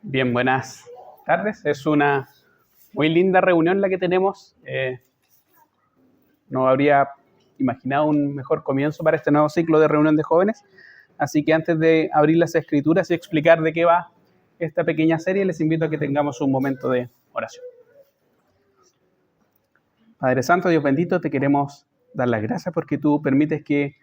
Bien, buenas tardes. Es una muy linda reunión la que tenemos. No habría imaginado un mejor comienzo para este nuevo ciclo de reunión de jóvenes. Así que antes de abrir las escrituras y explicar de qué va esta pequeña serie, les invito a que tengamos un momento de oración. Padre Santo, Dios bendito, te queremos dar las gracias porque tú permites que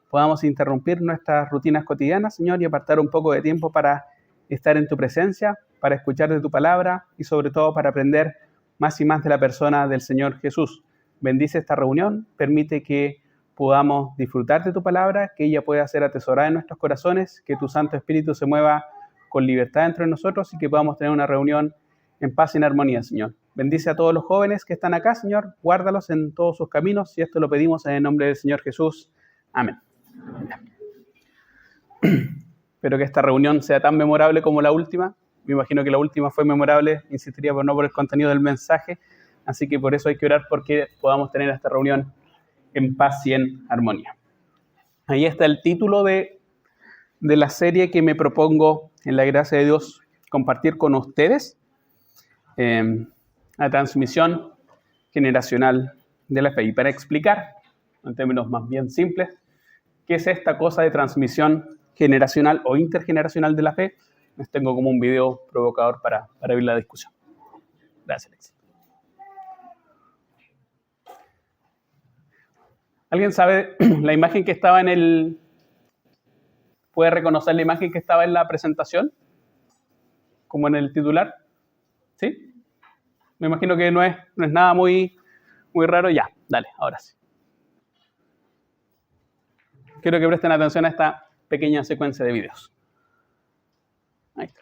podamos interrumpir nuestras rutinas cotidianas, Señor, y apartar un poco de tiempo para estar en tu presencia, para escuchar de tu palabra y sobre todo para aprender más y más de la persona del Señor Jesús. Bendice esta reunión, permite que podamos disfrutar de tu palabra, que ella pueda ser atesorada en nuestros corazones, que tu Santo Espíritu se mueva con libertad entre nosotros y que podamos tener una reunión en paz y en armonía, Señor. Bendice a todos los jóvenes que están acá, Señor, guárdalos en todos sus caminos y esto lo pedimos en el nombre del Señor Jesús. Amén. Espero que esta reunión sea tan memorable como la última. Me imagino que la última fue memorable, insistiría, pero no por el contenido del mensaje. Así que por eso hay que orar porque podamos tener esta reunión en paz y en armonía. Ahí está el título de la serie que me propongo, en la gracia de Dios, compartir con ustedes. La transmisión generacional de la fe. Y para explicar, en términos más bien simples, qué es esta cosa de transmisión generacional o intergeneracional de la fe, les tengo como un video provocador para abrir la discusión. Gracias, Alexis. ¿Alguien sabe la imagen que estaba en el... ¿Puede reconocer la imagen que estaba en la presentación? Como en el titular. ¿Sí? Me imagino que no es nada muy raro. Ya, dale, ahora sí. Quiero que presten atención a esta pequeña secuencia de videos. Ahí está.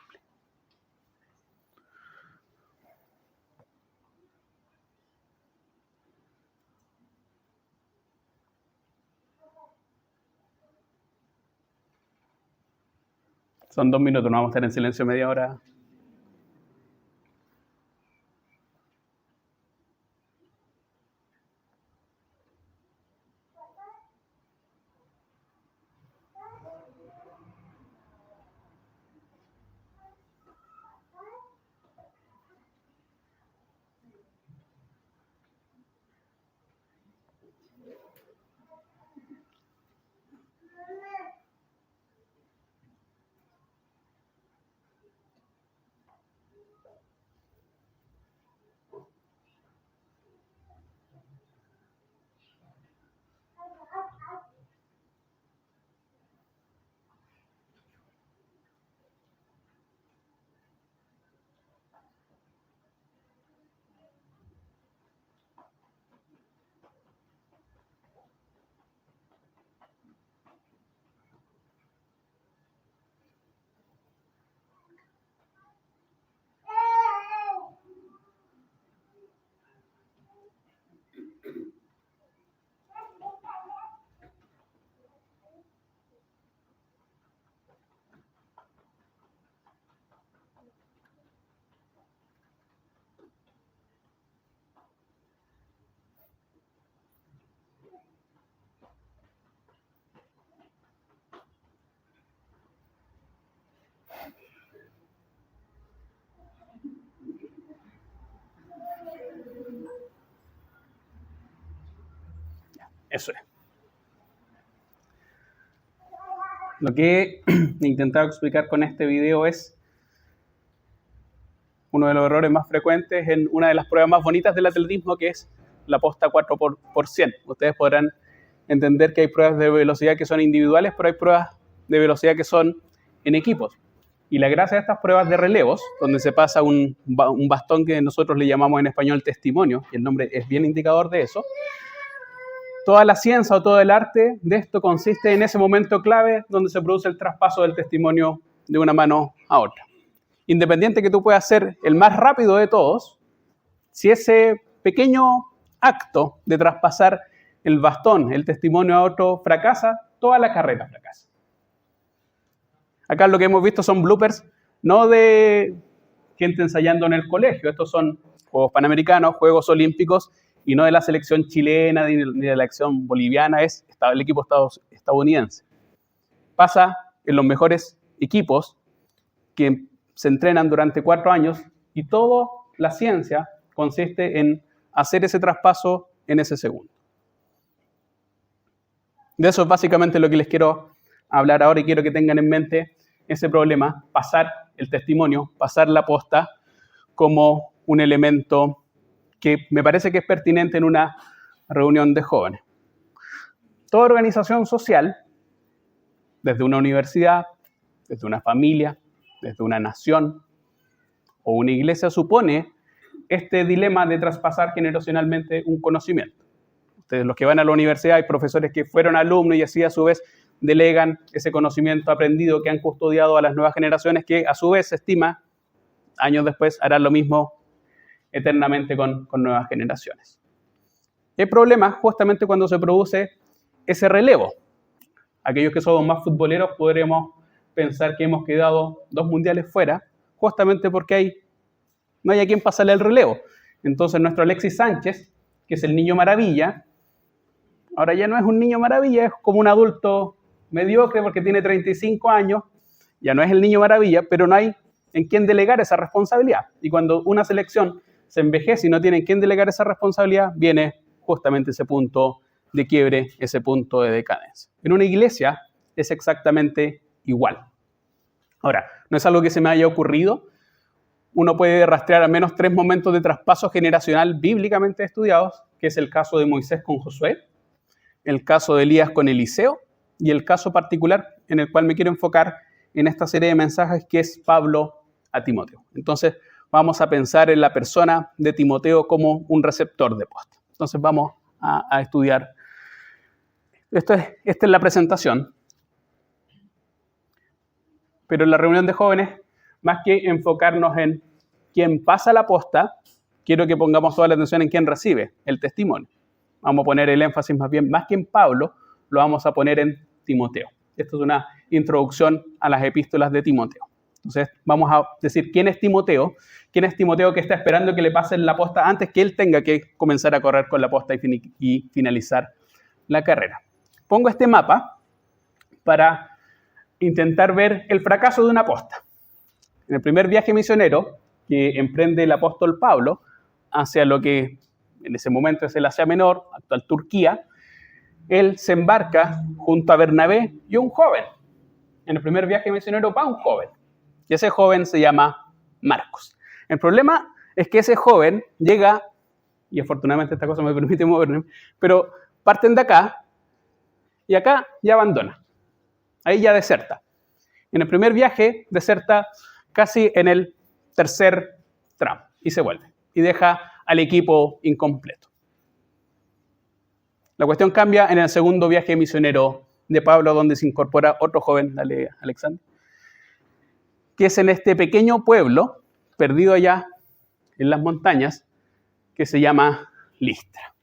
Son 2 minutos, no vamos a estar en silencio media hora. Eso es. Lo que he intentado explicar con este video es uno de los errores más frecuentes en una de las pruebas más bonitas del atletismo, que es la posta 4x100. Ustedes podrán entender que hay pruebas de velocidad que son individuales, pero hay pruebas de velocidad que son en equipos. Y la gracia de estas pruebas de relevos, donde se pasa un bastón que nosotros le llamamos en español testimonio, y el nombre es bien indicador de eso, toda la ciencia o todo el arte de esto consiste en ese momento clave donde se produce el traspaso del testimonio de una mano a otra. Independiente que tú puedas ser el más rápido de todos, si ese pequeño acto de traspasar el bastón, el testimonio a otro fracasa, toda la carrera fracasa. Acá lo que hemos visto son bloopers, no de gente ensayando en el colegio, estos son Juegos Panamericanos, Juegos Olímpicos, y no de la selección chilena ni de la selección boliviana, es el equipo estadounidense. Pasa en los mejores equipos que se entrenan durante 4 años y toda la ciencia consiste en hacer ese traspaso en ese segundo. De eso es básicamente lo que les quiero hablar ahora y quiero que tengan en mente ese problema, pasar el testimonio, pasar la posta como un elemento que me parece que es pertinente en una reunión de jóvenes. Toda organización social, desde una universidad, desde una familia, desde una nación o una iglesia, supone este dilema de traspasar generacionalmente un conocimiento. Ustedes, los que van a la universidad, hay profesores que fueron alumnos y así a su vez delegan ese conocimiento aprendido que han custodiado a las nuevas generaciones, que a su vez se estima, años después, harán lo mismo eternamente con nuevas generaciones. El problema justamente cuando se produce ese relevo. Aquellos que somos más futboleros podremos pensar que hemos quedado 2 mundiales fuera, justamente porque no hay a quien pasarle el relevo. Entonces nuestro Alexis Sánchez, que es el niño maravilla, ahora ya no es un niño maravilla, es como un adulto mediocre porque tiene 35 años, ya no es el niño maravilla, pero no hay en quién delegar esa responsabilidad. Y cuando una selección se envejece y no tiene en quién delegar esa responsabilidad, viene justamente ese punto de quiebre, ese punto de decadencia. En una iglesia es exactamente igual. Ahora, no es algo que se me haya ocurrido. Uno puede rastrear al menos 3 momentos de traspaso generacional bíblicamente estudiados, que es el caso de Moisés con Josué, el caso de Elías con Eliseo y el caso particular en el cual me quiero enfocar en esta serie de mensajes, que es Pablo a Timoteo. Entonces, vamos a pensar en la persona de Timoteo como un receptor de posta. Entonces, vamos a estudiar. Esta es la presentación. Pero en la reunión de jóvenes, más que enfocarnos en quién pasa la posta, quiero que pongamos toda la atención en quién recibe el testimonio. Vamos a poner el énfasis más bien, más que en Pablo, lo vamos a poner en Timoteo. Esto es una introducción a las epístolas de Timoteo. Entonces, vamos a decir quién es Timoteo que está esperando que le pasen la posta antes que él tenga que comenzar a correr con la posta y finalizar la carrera. Pongo este mapa para intentar ver el fracaso de una posta. En el primer viaje misionero que emprende el apóstol Pablo hacia lo que en ese momento es el Asia Menor, actual Turquía, él se embarca junto a Bernabé y un joven. En el primer viaje misionero va un joven. Y ese joven se llama Marcos. El problema es que ese joven llega, y afortunadamente esta cosa me permite moverme, pero parten de acá y acá ya abandona. Ahí ya deserta. En el primer viaje deserta casi en el tercer tramo y se vuelve. Y deja al equipo incompleto. La cuestión cambia en el segundo viaje misionero de Pablo, donde se incorpora otro joven, dale Alexander, que es en este pequeño pueblo, perdido allá en las montañas, que se llama Listra.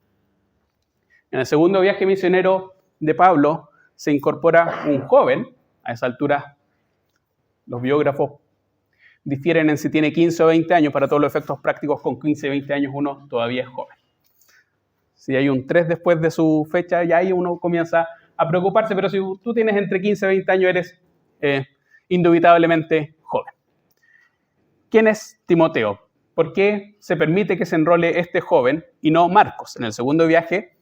En el segundo viaje misionero de Pablo se incorpora un joven. A esa altura los biógrafos difieren en si tiene 15 o 20 años. Para todos los efectos prácticos, con 15 o 20 años uno todavía es joven. Si hay un 3 después de su fecha, ya ahí uno comienza a preocuparse, pero si tú tienes entre 15 y 20 años, eres indubitablemente joven. ¿Quién es Timoteo? ¿Por qué se permite que se enrole este joven y no Marcos? En el segundo viaje,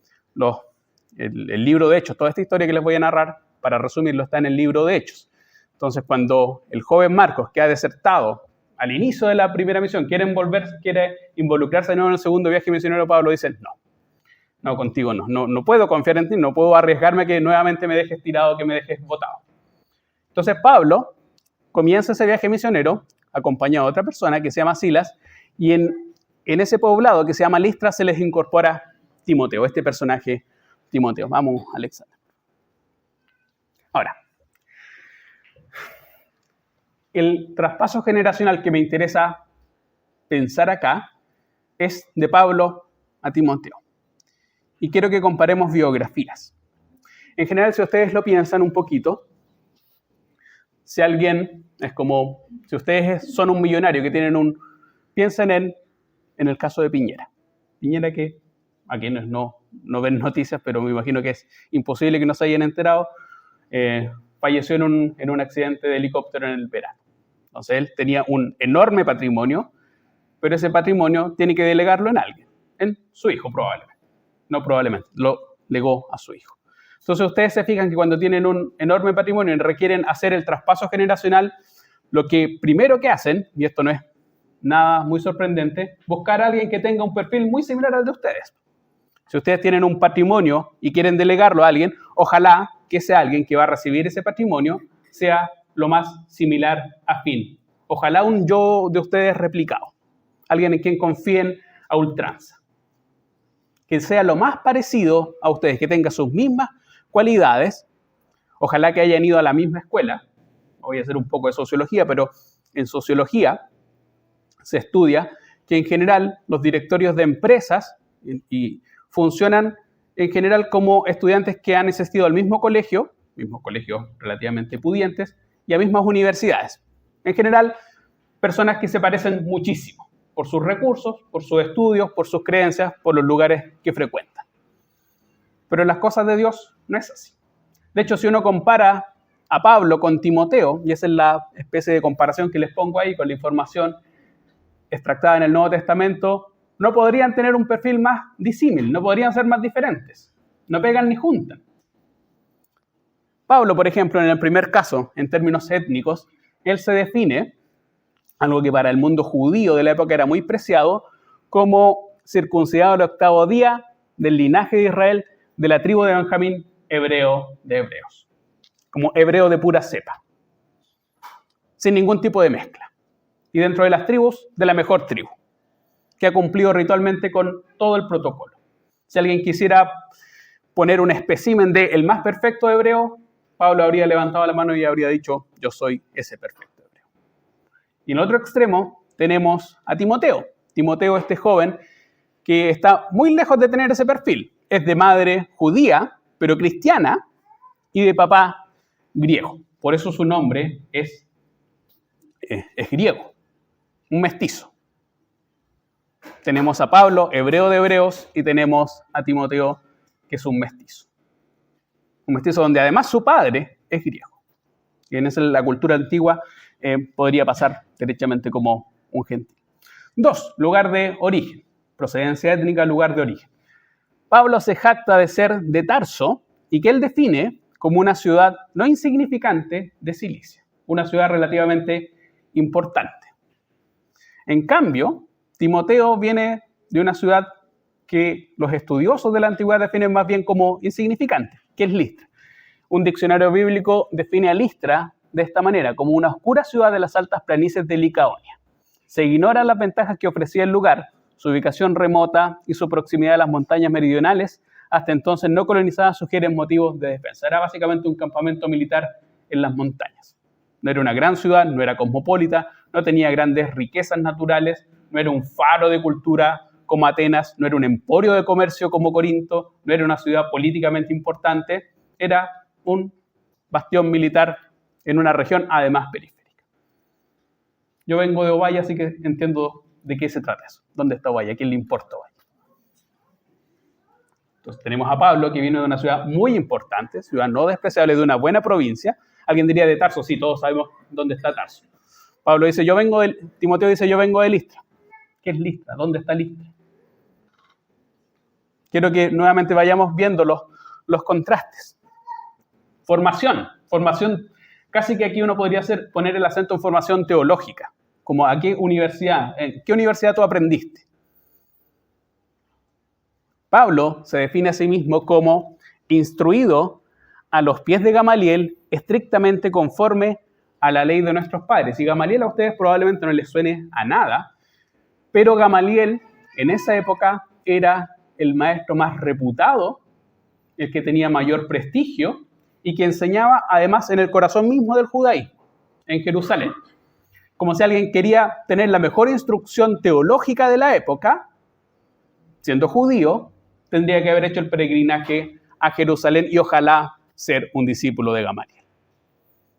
el libro de Hechos, toda esta historia que les voy a narrar, para resumirlo, está en el libro de Hechos. Entonces, cuando el joven Marcos, que ha desertado al inicio de la primera misión, quiere involucrarse de nuevo en el segundo viaje misionero, Pablo dice, no, contigo no puedo confiar en ti, no puedo arriesgarme a que nuevamente me dejes tirado, que me dejes botado. Entonces, Pablo comienza ese viaje misionero, acompañado de otra persona que se llama Silas, y en ese poblado que se llama Listra se les incorpora Timoteo, este personaje Timoteo. Vamos, Alexander. Ahora, el traspaso generacional que me interesa pensar acá es de Pablo a Timoteo. Y quiero que comparemos biografías. En general, si ustedes lo piensan un poquito, si alguien es como, si ustedes son un millonario que tienen piensen en el caso de Piñera. Piñera, que a quienes no ven noticias, pero me imagino que es imposible que no se hayan enterado, falleció en un accidente de helicóptero en el verano. Entonces él tenía un enorme patrimonio, pero ese patrimonio tiene que delegarlo en alguien, en su hijo probablemente. No probablemente, lo legó a su hijo. Entonces ustedes se fijan que cuando tienen un enorme patrimonio y requieren hacer el traspaso generacional, lo que primero que hacen, y esto no es nada muy sorprendente, buscar a alguien que tenga un perfil muy similar al de ustedes. Si ustedes tienen un patrimonio y quieren delegarlo a alguien, ojalá que ese alguien que va a recibir ese patrimonio sea lo más similar afín. Ojalá un yo de ustedes replicado. Alguien en quien confíen a ultranza. Que sea lo más parecido a ustedes, que tenga sus mismas cualidades. Ojalá que hayan ido a la misma escuela. Voy a hacer un poco de sociología, pero en sociología se estudia que en general los directorios de empresas y funcionan en general como estudiantes que han asistido al mismos colegios relativamente pudientes, y a mismas universidades. En general, personas que se parecen muchísimo por sus recursos, por sus estudios, por sus creencias, por los lugares que frecuentan. Pero en las cosas de Dios no es así. De hecho, si uno compara a Pablo con Timoteo, y esa es la especie de comparación que les pongo ahí con la información extractada en el Nuevo Testamento, no podrían tener un perfil más disímil, no podrían ser más diferentes, no pegan ni juntan. Pablo, por ejemplo, en el primer caso, en términos étnicos, él se define, algo que para el mundo judío de la época era muy preciado, como circuncidado al 8º día, del linaje de Israel, de la tribu de Benjamín, hebreo de hebreos. Como hebreo de pura cepa, sin ningún tipo de mezcla. Y dentro de las tribus, de la mejor tribu, que ha cumplido ritualmente con todo el protocolo. Si alguien quisiera poner un espécimen de el más perfecto hebreo, Pablo habría levantado la mano y habría dicho, yo soy ese perfecto hebreo. Y en el otro extremo tenemos a Timoteo. Timoteo, este joven que está muy lejos de tener ese perfil. Es de madre judía, pero cristiana, y de papá griego. Por eso su nombre es griego, un mestizo. Tenemos a Pablo, hebreo de hebreos, y tenemos a Timoteo, que es un mestizo. Un mestizo donde además su padre es griego. Y en esa la cultura antigua podría pasar derechamente como un gentil. 2, lugar de origen. Procedencia étnica, lugar de origen. Pablo se jacta de ser de Tarso y que él define como una ciudad no insignificante de Cilicia. Una ciudad relativamente importante. En cambio, Timoteo viene de una ciudad que los estudiosos de la antigüedad definen más bien como insignificante, que es Listra. Un diccionario bíblico define a Listra de esta manera, como una oscura ciudad de las altas planicies de Licaonia. Se ignoran las ventajas que ofrecía el lugar, su ubicación remota y su proximidad a las montañas meridionales, hasta entonces no colonizadas, sugieren motivos de defensa. Era básicamente un campamento militar en las montañas. No era una gran ciudad, no era cosmopolita, no tenía grandes riquezas naturales, no era un faro de cultura como Atenas, no era un emporio de comercio como Corinto, no era una ciudad políticamente importante, era un bastión militar en una región además periférica. Yo vengo de Ovalle, así que entiendo de qué se trata eso. ¿Dónde está Ovalle? ¿A quién le importa Ovalle? Entonces tenemos a Pablo, que viene de una ciudad muy importante, ciudad no despreciable, de una buena provincia. Alguien diría de Tarso, sí, todos sabemos dónde está Tarso. Pablo dice, Timoteo dice, yo vengo de Listra. ¿Qué es Listra? ¿Dónde está Listra? Quiero que nuevamente vayamos viendo los contrastes. Formación, casi que aquí uno podría poner el acento en formación teológica, como ¿a qué universidad? ¿En qué universidad tú aprendiste? Pablo se define a sí mismo como instruido a los pies de Gamaliel, estrictamente conforme a la ley de nuestros padres. Y Gamaliel a ustedes probablemente no les suene a nada, pero Gamaliel en esa época era el maestro más reputado, el que tenía mayor prestigio y que enseñaba además en el corazón mismo del judaísmo, en Jerusalén. Como si alguien quería tener la mejor instrucción teológica de la época, siendo judío, tendría que haber hecho el peregrinaje a Jerusalén y ojalá ser un discípulo de Gamaliel.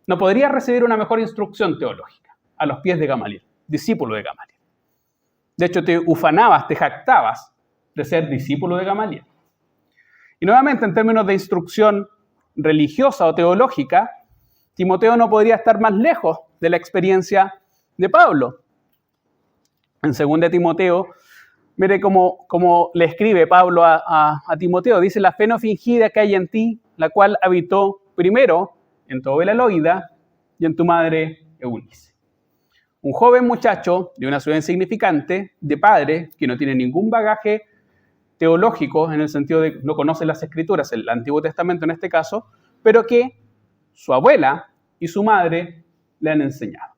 No podrías recibir una mejor instrucción teológica a los pies de Gamaliel, discípulo de Gamaliel. De hecho, te ufanabas, te jactabas de ser discípulo de Gamaliel. Y nuevamente, en términos de instrucción religiosa o teológica, Timoteo no podría estar más lejos de la experiencia de Pablo. En 2 Timoteo, mire cómo le escribe Pablo a Timoteo. Dice, la fe no fingida que hay en ti, la cual habitó primero en tu abuela Loida y en tu madre Eunice. Un joven muchacho de una ciudad insignificante, de padre que no tiene ningún bagaje teológico, en el sentido de no conoce las Escrituras, el Antiguo Testamento en este caso, pero que su abuela y su madre le han enseñado.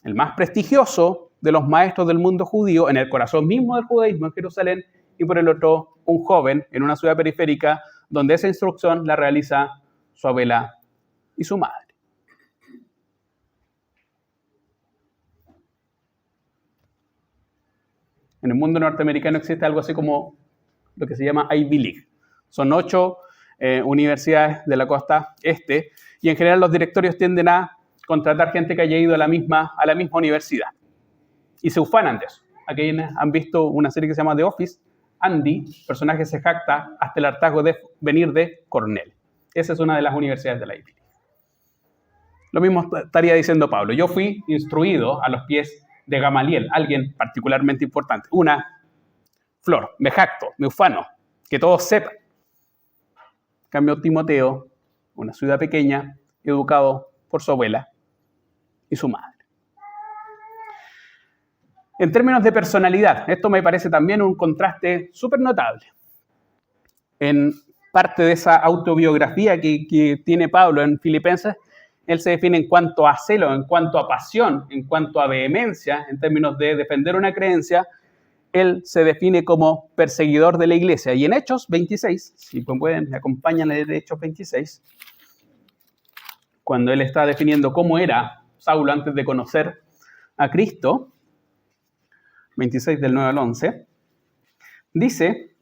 El más prestigioso de los maestros del mundo judío, en el corazón mismo del judaísmo en Jerusalén, y por el otro, un joven en una ciudad periférica donde esa instrucción la realiza su abuela y su madre. En el mundo norteamericano existe algo así como lo que se llama Ivy League. Son 8 universidades de la costa este y en general los directorios tienden a contratar gente que haya ido a la misma universidad. Y se ufanan de eso. Aquí han visto una serie que se llama The Office. Andy, personaje se jacta hasta el hartazgo de venir de Cornell. Esa es una de las universidades de la Ivy League. Lo mismo estaría diciendo Pablo. Yo fui instruido a los pies de Gamaliel, alguien particularmente importante. Una flor, me jacto, me ufano, que todos sepan. En cambio, Timoteo, una ciudad pequeña, educado por su abuela y su madre. En términos de personalidad, esto me parece también un contraste súper notable. En parte de esa autobiografía que tiene Pablo en Filipenses, él se define en cuanto a celo, en cuanto a pasión, en cuanto a vehemencia, en términos de defender una creencia, él se define como perseguidor de la iglesia. Y en Hechos 26, si pueden, me acompañan en Hechos 26, cuando él está definiendo cómo era Saulo antes de conocer a Cristo, 26 del 9 al 11, dice,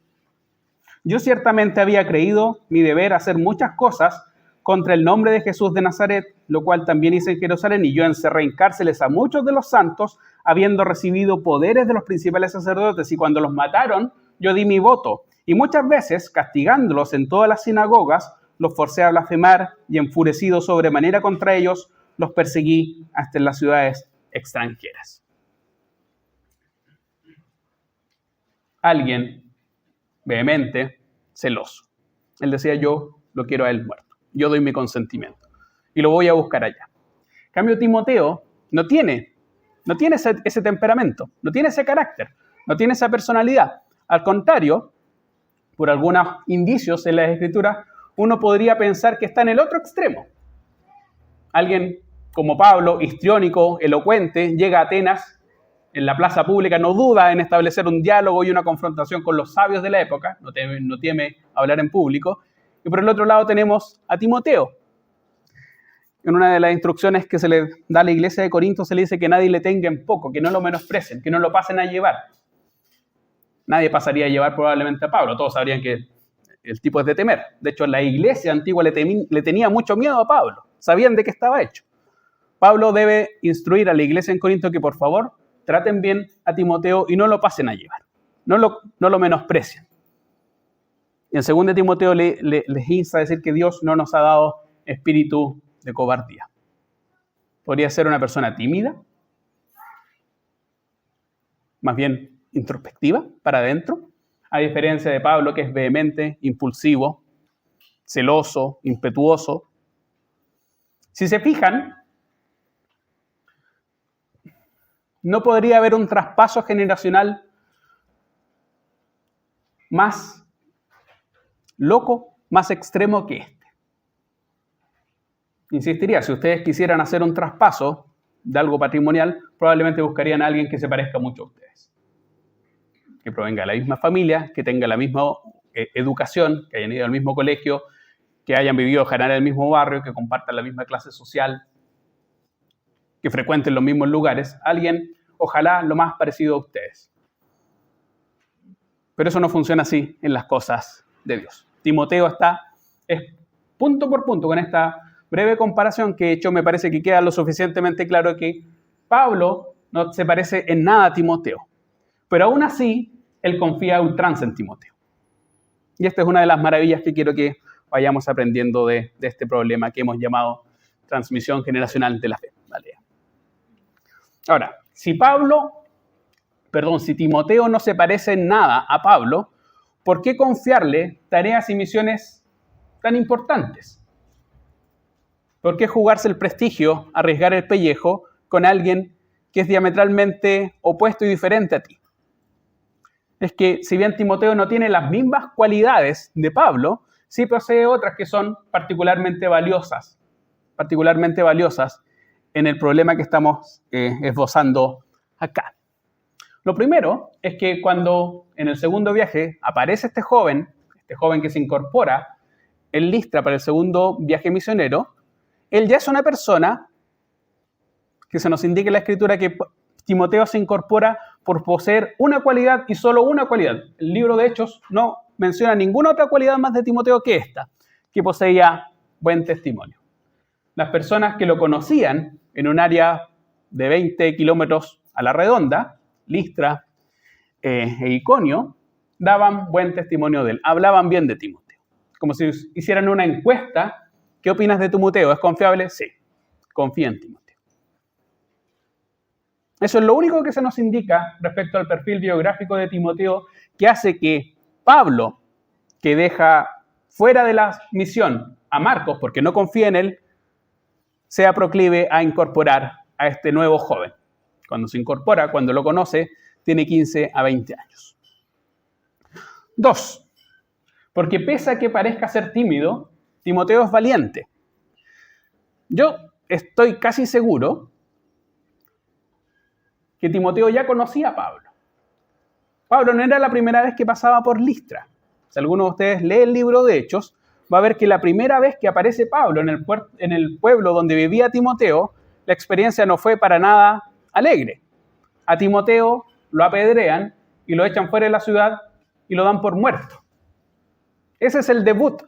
yo ciertamente había creído mi deber hacer muchas cosas contra el nombre de Jesús de Nazaret, lo cual también hice en Jerusalén, y yo encerré en cárceles a muchos de los santos, habiendo recibido poderes de los principales sacerdotes, y cuando los mataron, yo di mi voto. Y muchas veces, castigándolos en todas las sinagogas, los forcé a blasfemar, y enfurecido sobremanera contra ellos, los perseguí hasta en las ciudades extranjeras. Alguien vehemente, celoso. Él decía, yo lo quiero a él muerto. Yo doy mi consentimiento. Y lo voy a buscar allá. En cambio, Timoteo no tiene ese temperamento, no tiene ese carácter, no tiene esa personalidad. Al contrario, por algunos indicios en las Escrituras, uno podría pensar que está en el otro extremo. Alguien como Pablo, histriónico, elocuente, llega a Atenas, en la plaza pública, no duda en establecer un diálogo y una confrontación con los sabios de la época, no teme hablar en público. Y por el otro lado tenemos a Timoteo. En una de las instrucciones que se le da a la iglesia de Corinto se le dice que nadie le tenga en poco, que no lo menosprecien, que no lo pasen a llevar. Nadie pasaría a llevar probablemente a Pablo, todos sabrían que el tipo es de temer. De hecho, la iglesia antigua le tenía mucho miedo a Pablo, sabían de qué estaba hecho. Pablo debe instruir a la iglesia en Corinto que por favor traten bien a Timoteo y no lo pasen a llevar, no lo menosprecien. Y en 2 Timoteo les insta a decir que Dios no nos ha dado espíritu de cobardía. Podría ser una persona tímida, más bien introspectiva, para adentro, a diferencia de Pablo, que es vehemente, impulsivo, celoso, impetuoso. Si se fijan, no podría haber un traspaso generacional más loco, más extremo que este. Insistiría, si ustedes quisieran hacer un traspaso de algo patrimonial, probablemente buscarían a alguien que se parezca mucho a ustedes. Que provenga de la misma familia, que tenga la misma educación, que hayan ido al mismo colegio, que hayan vivido en general en el mismo barrio, que compartan la misma clase social, que frecuenten los mismos lugares. Alguien, ojalá, lo más parecido a ustedes. Pero eso no funciona así en las cosas de Dios. Timoteo es punto por punto con esta breve comparación que he hecho, me parece que queda lo suficientemente claro que Pablo no se parece en nada a Timoteo. Pero aún así, él confía a ultranza en Timoteo. Y esta es una de las maravillas que quiero que vayamos aprendiendo de este problema que hemos llamado transmisión generacional de la fe. Vale. Ahora, si Timoteo no se parece en nada a Pablo, ¿por qué confiarle tareas y misiones tan importantes? ¿Por qué jugarse el prestigio, arriesgar el pellejo con alguien que es diametralmente opuesto y diferente a ti? Es que si bien Timoteo no tiene las mismas cualidades de Pablo, sí posee otras que son particularmente valiosas en el problema que estamos esbozando acá. Lo primero es que cuando en el segundo viaje aparece este joven que se incorpora en Listra para el segundo viaje misionero, él ya es una persona que se nos indica en la Escritura que Timoteo se incorpora por poseer una cualidad y solo una cualidad. El libro de Hechos no menciona ninguna otra cualidad más de Timoteo que esta, que poseía buen testimonio. Las personas que lo conocían en un área de 20 kilómetros a la redonda, Listra e Iconio, daban buen testimonio de él, hablaban bien de Timoteo. Como si hicieran una encuesta. ¿Qué opinas de Timoteo? ¿Es confiable? Sí, confía en Timoteo. Eso es lo único que se nos indica respecto al perfil biográfico de Timoteo, que hace que Pablo, que deja fuera de la misión a Marcos porque no confía en él, sea proclive a incorporar a este nuevo joven. Cuando se incorpora, cuando lo conoce, tiene 15 a 20 años. 2. Porque pese a que parezca ser tímido, Timoteo es valiente. Yo estoy casi seguro que Timoteo ya conocía a Pablo. Pablo no era la primera vez que pasaba por Listra. Si alguno de ustedes lee el libro de Hechos, va a ver que la primera vez que aparece Pablo en el pueblo donde vivía Timoteo, la experiencia no fue para nada alegre. A Timoteo lo apedrean y lo echan fuera de la ciudad y lo dan por muerto. Ese es el debut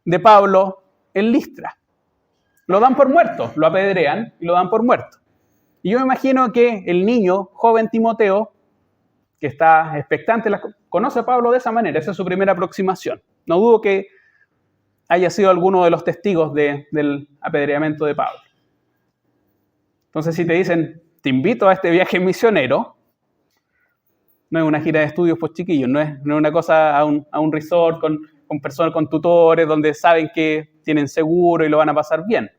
de Pablo en Listra. Lo dan por muerto, lo apedrean y lo dan por muerto. Y yo me imagino que el niño, joven Timoteo, que está expectante, conoce a Pablo de esa manera, esa es su primera aproximación. No dudo que haya sido alguno de los testigos del apedreamiento de Pablo. Entonces, si te dicen, te invito a este viaje misionero, no es una gira de estudios, pues chiquillos, no es una cosa a un resort con personas, con tutores, donde saben que tienen seguro y lo van a pasar bien.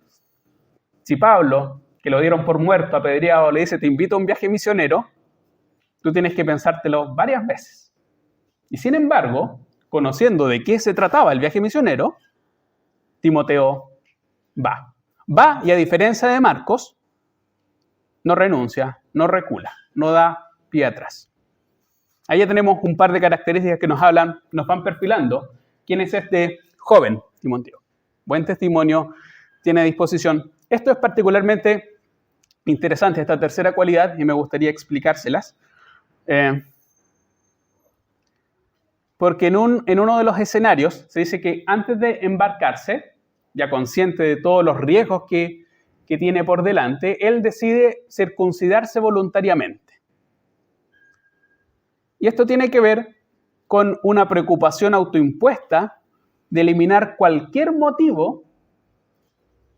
Si Pablo, que lo dieron por muerto, apedreado, le dice, te invito a un viaje misionero, tú tienes que pensártelo varias veces. Y sin embargo, conociendo de qué se trataba el viaje misionero, Timoteo va. Va y a diferencia de Marcos, no renuncia, no recula, no da pie atrás. Ahí ya tenemos un par de características que nos van perfilando quién es este joven Timoteo. Buen testimonio, tiene disposición. Esto es particularmente interesante, esta tercera cualidad, y me gustaría explicárselas. Porque en uno de los escenarios se dice que antes de embarcarse, ya consciente de todos los riesgos que tiene por delante, él decide circuncidarse voluntariamente. Y esto tiene que ver con una preocupación autoimpuesta de eliminar cualquier motivo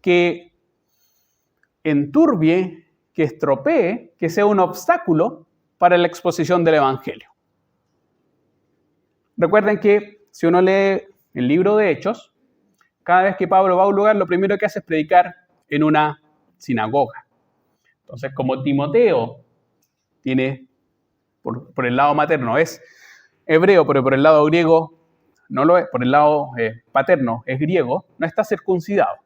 que enturbie, que estropee, que sea un obstáculo para la exposición del Evangelio. Recuerden que si uno lee el libro de Hechos, cada vez que Pablo va a un lugar, lo primero que hace es predicar en una sinagoga. Entonces, como Timoteo tiene, por el lado materno es hebreo, pero por el lado griego no lo es, por el lado paterno es griego, no está circuncidado.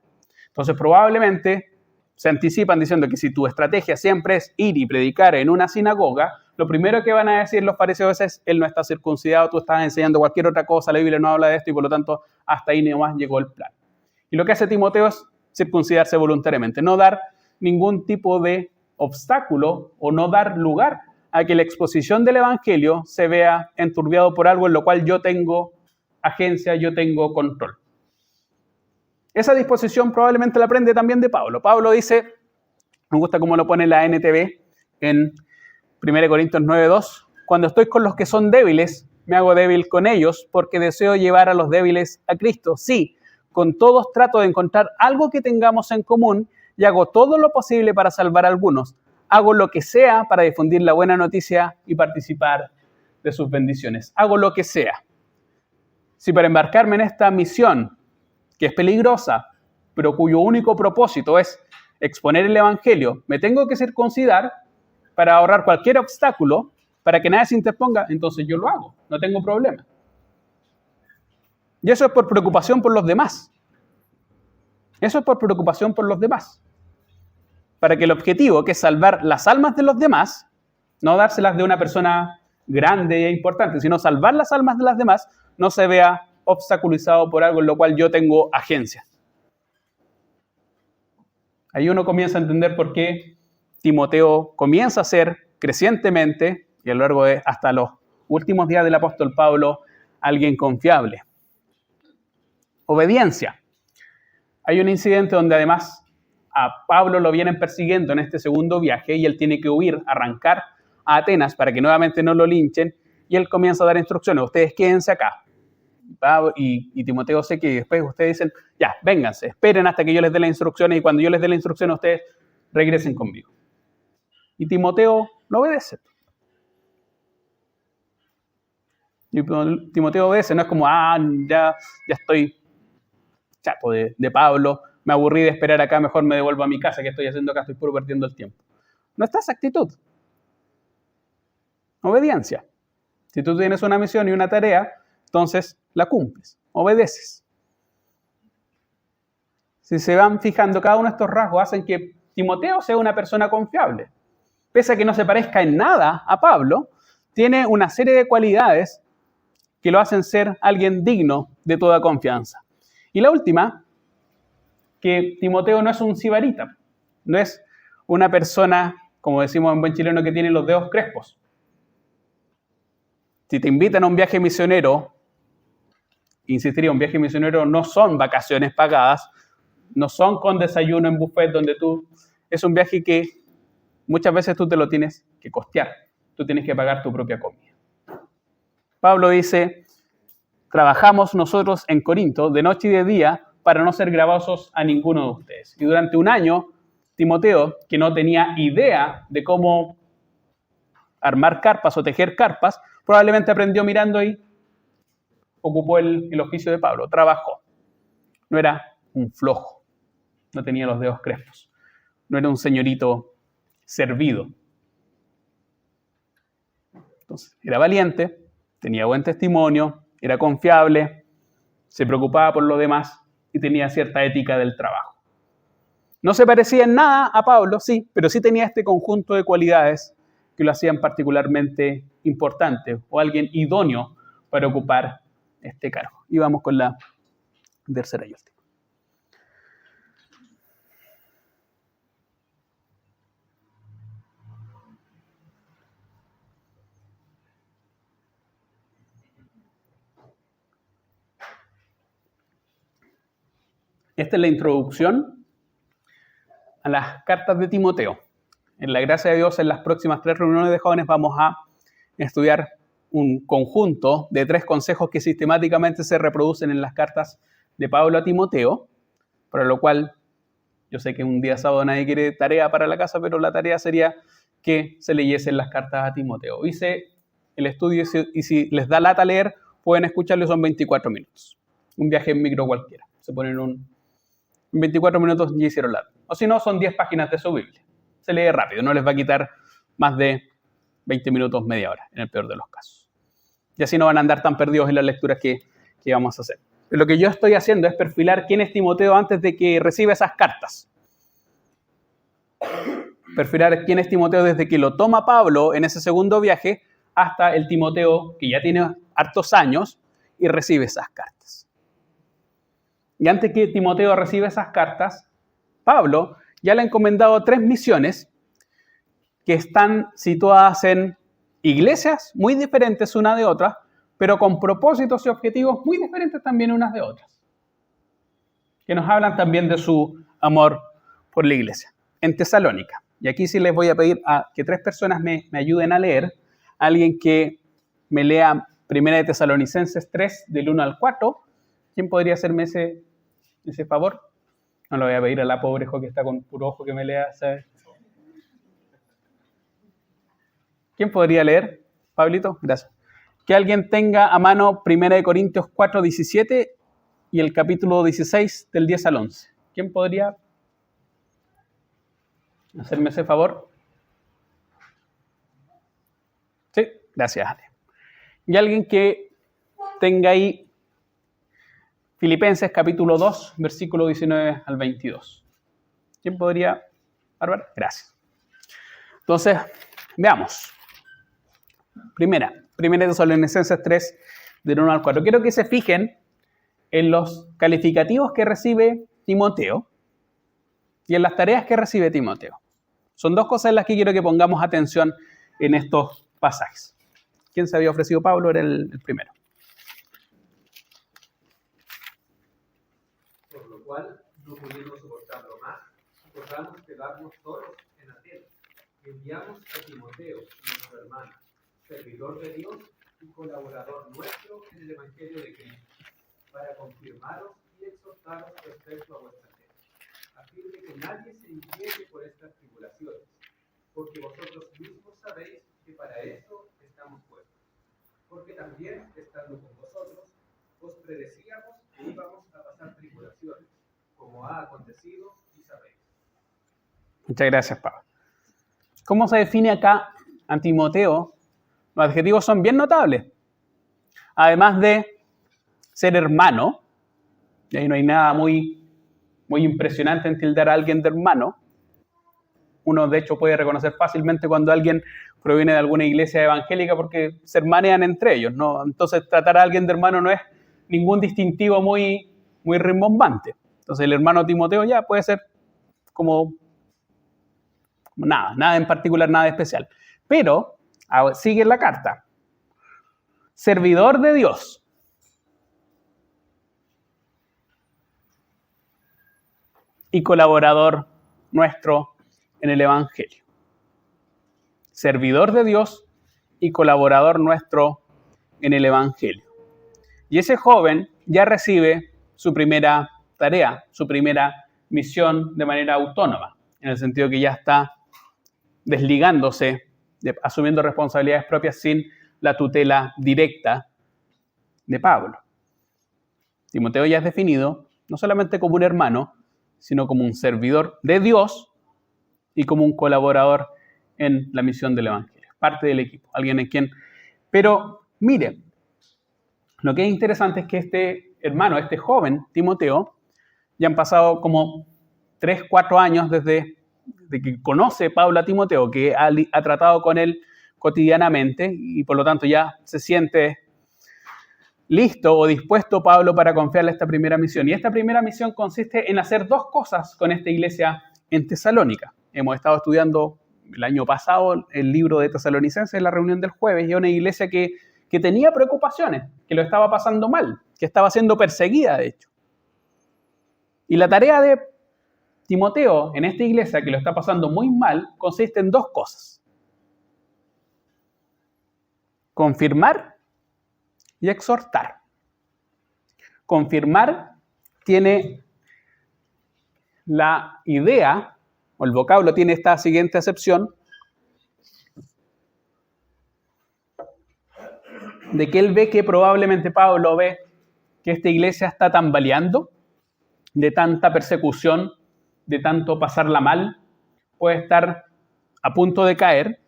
Entonces, probablemente se anticipan diciendo que si tu estrategia siempre es ir y predicar en una sinagoga, lo primero que van a decir los fariseos es, él no está circuncidado, tú estás enseñando cualquier otra cosa, la Biblia no habla de esto y por lo tanto hasta ahí nomás llegó el plan. Y lo que hace Timoteo es circuncidarse voluntariamente, no dar ningún tipo de obstáculo o no dar lugar a que la exposición del Evangelio se vea enturbiado por algo en lo cual yo tengo agencia, yo tengo control. Esa disposición probablemente la aprende también de Pablo. Pablo dice, me gusta cómo lo pone la NTV en 1 Corintios 9:2, cuando estoy con los que son débiles, me hago débil con ellos porque deseo llevar a los débiles a Cristo. Sí, con todos trato de encontrar algo que tengamos en común y hago todo lo posible para salvar a algunos. Hago lo que sea para difundir la buena noticia y participar de sus bendiciones. Hago lo que sea. Si para embarcarme en esta misión, que es peligrosa, pero cuyo único propósito es exponer el Evangelio, me tengo que circuncidar para ahorrar cualquier obstáculo, para que nadie se interponga, entonces yo lo hago, no tengo problema. Y eso es por preocupación por los demás. Eso es por preocupación por los demás. Para que el objetivo, que es salvar las almas de los demás, no dárselas de una persona grande e importante, sino salvar las almas de las demás, no se vea obstaculizado por algo en lo cual yo tengo agencia. Ahí uno comienza a entender por qué Timoteo comienza a ser crecientemente, y a lo largo de hasta los últimos días del apóstol Pablo, alguien confiable. Obediencia. Hay un incidente donde además a Pablo lo vienen persiguiendo en este segundo viaje y él tiene que huir, arrancar a Atenas para que nuevamente no lo linchen, y él comienza a dar instrucciones. Ustedes quédense acá. Y Timoteo sé que después ustedes dicen, ya, vénganse, esperen hasta que yo les dé las instrucciones y cuando yo les dé la instrucción ustedes regresen conmigo. Y Timoteo lo obedece. Y Timoteo obedece, no es como, ya estoy chato de Pablo, me aburrí de esperar acá, mejor me devuelvo a mi casa, ¿qué estoy haciendo acá? Estoy puro perdiendo el tiempo. No está esa actitud. Obediencia. Si tú tienes una misión y una tarea, entonces la cumples, obedeces. Si se van fijando, cada uno de estos rasgos hacen que Timoteo sea una persona confiable. Pese a que no se parezca en nada a Pablo, tiene una serie de cualidades que lo hacen ser alguien digno de toda confianza. Y la última, que Timoteo no es un sibarita, no es una persona, como decimos en buen chileno, que tiene los dedos crespos. Si te invitan a un viaje misionero, insistiría, un viaje misionero no son vacaciones pagadas, no son con desayuno en buffet donde es un viaje que muchas veces tú te lo tienes que costear, tú tienes que pagar tu propia comida. Pablo dice, trabajamos nosotros en Corinto de noche y de día para no ser gravosos a ninguno de ustedes. Y durante un año, Timoteo, que no tenía idea de cómo armar carpas o tejer carpas, probablemente aprendió mirando y ocupó el oficio de Pablo, trabajó. No era un flojo, no tenía los dedos crespos, no era un señorito servido. Entonces, era valiente, tenía buen testimonio, era confiable, se preocupaba por lo demás y tenía cierta ética del trabajo. No se parecía en nada a Pablo, sí, pero sí tenía este conjunto de cualidades que lo hacían particularmente importante o alguien idóneo para ocupar este cargo. Y vamos con la tercera y última. Esta es la introducción a las cartas de Timoteo. En la gracia de Dios, en las próximas 3 reuniones de jóvenes vamos a estudiar un conjunto de 3 consejos que sistemáticamente se reproducen en las cartas de Pablo a Timoteo, para lo cual yo sé que un día sábado nadie quiere tarea para la casa, pero la tarea sería que se leyesen las cartas a Timoteo. Hice el estudio y si les da lata leer, pueden escucharlo, son 24 minutos. Un viaje en micro cualquiera. Se ponen en 24 minutos y hicieron largo. O si no, son 10 páginas de su Biblia. Se lee rápido, no les va a quitar más de 20 minutos, media hora, en el peor de los casos. Y así no van a andar tan perdidos en las lecturas que vamos a hacer. Pero lo que yo estoy haciendo es perfilar quién es Timoteo antes de que reciba esas cartas. Perfilar quién es Timoteo desde que lo toma Pablo en ese segundo viaje hasta el Timoteo que ya tiene hartos años y recibe esas cartas. Y antes que Timoteo reciba esas cartas, Pablo ya le ha encomendado 3 misiones que están situadas en iglesias muy diferentes una de otra, pero con propósitos y objetivos muy diferentes también unas de otras, que nos hablan también de su amor por la iglesia. En Tesalónica, y aquí sí les voy a pedir a que 3 personas me ayuden a leer, alguien que me lea Primera de Tesalonicenses 3, del 1 al 4, ¿quién podría hacerme ese favor? No lo voy a pedir a la pobre que está con puro ojo que me lea, ¿sabes? ¿Quién podría leer? Pablito, gracias. Que alguien tenga a mano 1 Corintios 4:17 y el capítulo 16 del 10 al 11. ¿Quién podría hacerme ese favor? Sí, gracias, Ale. Y alguien que tenga ahí Filipenses capítulo 2, versículo 19 al 22. ¿Quién podría? Bárbara, gracias. Entonces, veamos. Primera Tesalonicenses 3, del 1 al 4. Quiero que se fijen en los calificativos que recibe Timoteo y en las tareas que recibe Timoteo. Son dos cosas en las que quiero que pongamos atención en estos pasajes. ¿Quién se había ofrecido? Pablo era el primero. Por lo cual, no pudiendo soportarlo más, acordamos quedarnos todos en Atenas. Enviamos a Timoteo, nuestro hermano, servidor de Dios y colaborador nuestro en el Evangelio de Cristo, para confirmaros y exhortaros respecto a vuestra fe, a fin de que nadie se inquiete por estas tribulaciones, porque vosotros mismos sabéis que para eso estamos puestos. Porque también, estando con vosotros, os predecíamos que íbamos a pasar tribulaciones, como ha acontecido y sabéis. Muchas gracias, Pablo. ¿Cómo se define acá a Timoteo? Los adjetivos son bien notables. Además de ser hermano, y ahí no hay nada muy impresionante en tildar a alguien de hermano. Uno, de hecho, puede reconocer fácilmente cuando alguien proviene de alguna iglesia evangélica porque se hermanean entre ellos, ¿no? Entonces, tratar a alguien de hermano no es ningún distintivo muy rimbombante. Entonces, el hermano Timoteo ya puede ser como nada en particular, nada especial. Pero, sigue la carta. Servidor de Dios. Y colaborador nuestro en el Evangelio. Servidor de Dios y colaborador nuestro en el Evangelio. Y ese joven ya recibe su primera tarea, su primera misión de manera autónoma, en el sentido que ya está desligándose, asumiendo responsabilidades propias sin la tutela directa de Pablo. Timoteo ya es definido no solamente como un hermano, sino como un servidor de Dios y como un colaborador en la misión del Evangelio. Parte del equipo, alguien en quien... Pero, mire, lo que es interesante es que este hermano, este joven, Timoteo, ya han pasado como 3, 4 años desde que conoce Pablo a Timoteo, que ha tratado con él cotidianamente y por lo tanto ya se siente listo o dispuesto Pablo para confiarle esta primera misión. Y esta primera misión consiste en hacer dos cosas con esta iglesia en Tesalónica. Hemos estado estudiando el año pasado el libro de Tesalonicenses en la reunión del jueves y es una iglesia que tenía preocupaciones, que lo estaba pasando mal, que estaba siendo perseguida, de hecho. Y la tarea de Timoteo en esta iglesia que lo está pasando muy mal consiste en dos cosas. Confirmar y exhortar. Confirmar tiene la idea, o el vocablo tiene esta siguiente acepción, de que él ve que probablemente Pablo ve que esta iglesia está tambaleando de tanta persecución, de tanto pasarla mal, puede estar a punto de caer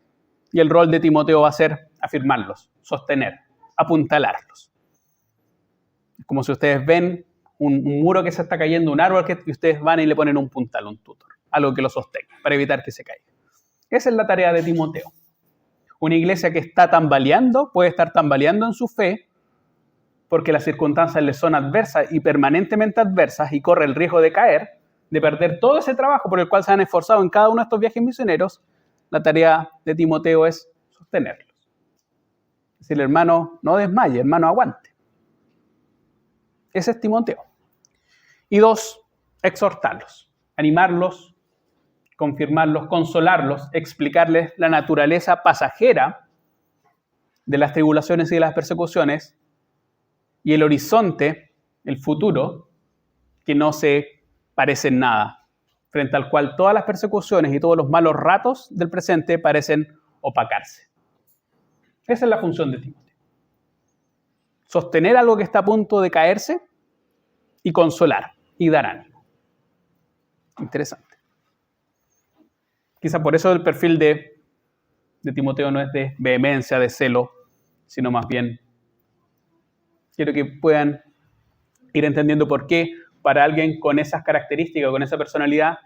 y el rol de Timoteo va a ser afirmarlos, sostener, apuntalarlos. Es como si ustedes ven un muro que se está cayendo, un árbol y ustedes van y le ponen un puntal, un tutor, algo que lo sostenga para evitar que se caiga. Esa es la tarea de Timoteo. Una iglesia que está tambaleando, puede estar tambaleando en su fe porque las circunstancias le son adversas y permanentemente adversas y corre el riesgo de caer, de perder todo ese trabajo por el cual se han esforzado en cada uno de estos viajes misioneros. La tarea de Timoteo es sostenerlos. Es decir, hermano, no desmaye, hermano, aguante. Ese es Timoteo. Y 2, exhortarlos, animarlos, confirmarlos, consolarlos, explicarles la naturaleza pasajera de las tribulaciones y de las persecuciones y el horizonte, el futuro, que no se parece en nada, frente al cual todas las persecuciones y todos los malos ratos del presente parecen opacarse. Esa es la función de Timoteo. Sostener algo que está a punto de caerse y consolar y dar ánimo. Interesante. Quizá por eso el perfil de Timoteo no es de vehemencia, de celo, sino más bien quiero que puedan ir entendiendo por qué para alguien con esas características, con esa personalidad,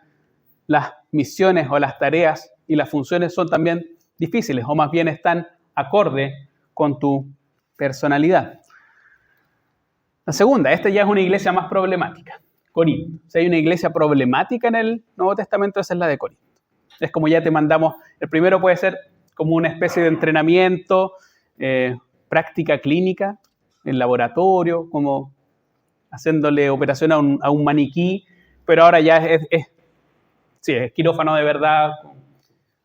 las misiones o las tareas y las funciones son también difíciles o más bien están acorde con tu personalidad. La segunda, esta ya es una iglesia más problemática, Corinto. Si hay una iglesia problemática en el Nuevo Testamento, esa es la de Corinto. Es como ya te mandamos, el primero puede ser como una especie de entrenamiento, práctica clínica, en laboratorio, como haciéndole operación a un maniquí, pero ahora ya es quirófano de verdad.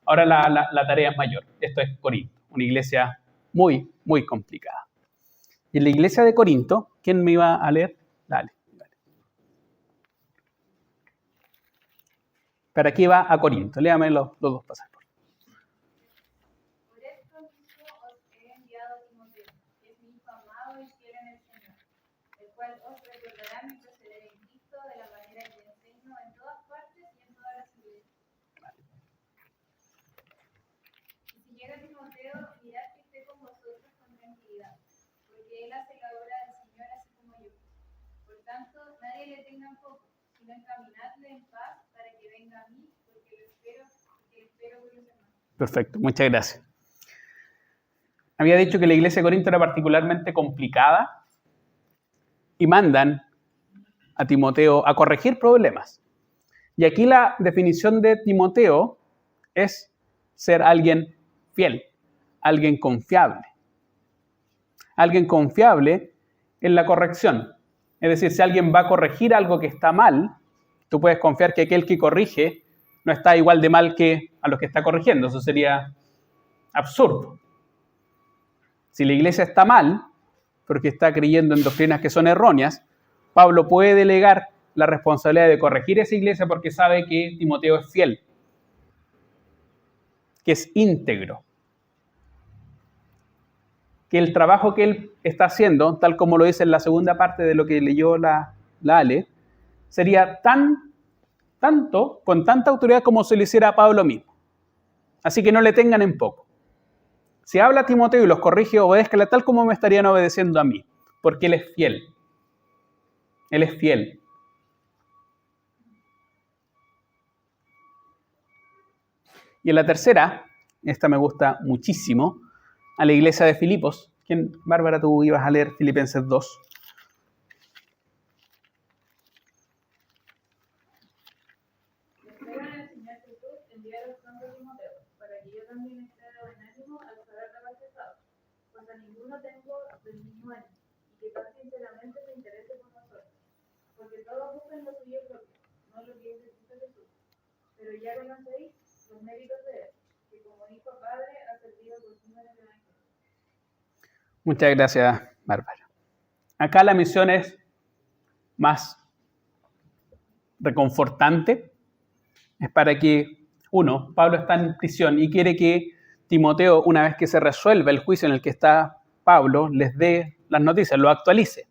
Ahora la tarea es mayor. Esto es Corinto, una iglesia muy, muy complicada. Y en la iglesia de Corinto, ¿quién me iba a leer? Dale. ¿Para qué va a Corinto? Léame los dos pasajes. Por esto mismo os he enviado a Timoteo, que es mi hijo amado y fiel en el Señor, el cual os recordará mi proceder en Cristo de la manera que enseño en todas partes y en todas las iglesias. Y si llega Timoteo, mirad que esté con vosotros con tranquilidad, porque él hace la obra del Señor así como yo. Por tanto, nadie le tenga en poco, sino encaminadle en paz para que venga a mí, porque lo espero por los hermanos. Perfecto, muchas gracias. Había dicho que la iglesia de Corinto era particularmente complicada y mandan a Timoteo a corregir problemas. Y aquí la definición de Timoteo es ser alguien fiel, alguien confiable. Alguien confiable en la corrección. Es decir, si alguien va a corregir algo que está mal, tú puedes confiar que aquel que corrige no está igual de mal que a los que está corrigiendo. Eso sería absurdo. Si la iglesia está mal, porque está creyendo en doctrinas que son erróneas, Pablo puede delegar la responsabilidad de corregir esa iglesia porque sabe que Timoteo es fiel, que es íntegro, que el trabajo que él está haciendo, tal como lo dice en la segunda parte de lo que leyó la Ale, sería con tanta autoridad como se le hiciera a Pablo mismo. Así que no le tengan en poco. Si habla Timoteo y los corrige, obedézcale tal como me estarían obedeciendo a mí, porque él es fiel. Él es fiel. Y en la tercera, esta me gusta muchísimo, a la iglesia de Filipos. ¿Quién, Bárbara, tú ibas a leer Filipenses 2? Espero en el Señor Jesús enviaros pronto a Timoteo, para que yo también esté de buen ánimo al saber lo que ha pasado, pues a ninguno tengo del mismo ánimo, y que tan sinceramente se interese por nosotros, porque todos buscan lo suyo propio, no lo que es de Cristo Jesús. Pero ya conocéis los méritos de él, que como hijo padre ha servido conmigo en el Evangelio. Muchas gracias, Bárbara. Acá la misión es más reconfortante. Es para que, Pablo está en prisión y quiere que Timoteo, una vez que se resuelva el juicio en el que está Pablo, les dé las noticias, lo actualice.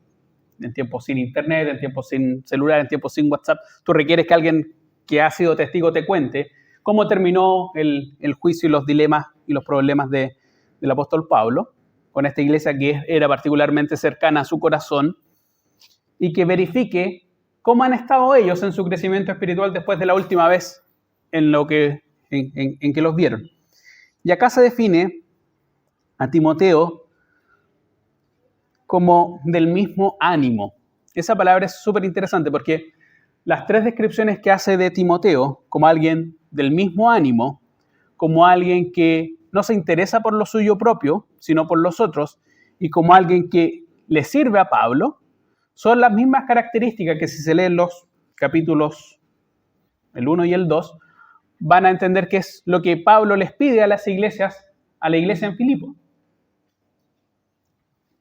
En tiempos sin internet, en tiempos sin celular, en tiempos sin WhatsApp. Tú requieres que alguien que ha sido testigo te cuente cómo terminó el juicio y los dilemas y los problemas del apóstol Pablo con esta iglesia que era particularmente cercana a su corazón y que verifique cómo han estado ellos en su crecimiento espiritual después de la última vez en que los vieron. Y acá se define a Timoteo como del mismo ánimo. Esa palabra es súper interesante porque las tres descripciones que hace de Timoteo como alguien del mismo ánimo, como alguien que no se interesa por lo suyo propio, sino por los otros, y como alguien que le sirve a Pablo, son las mismas características que si se leen los capítulos, el 1 y el 2, van a entender que es lo que Pablo les pide a las iglesias, a la iglesia en Filipo.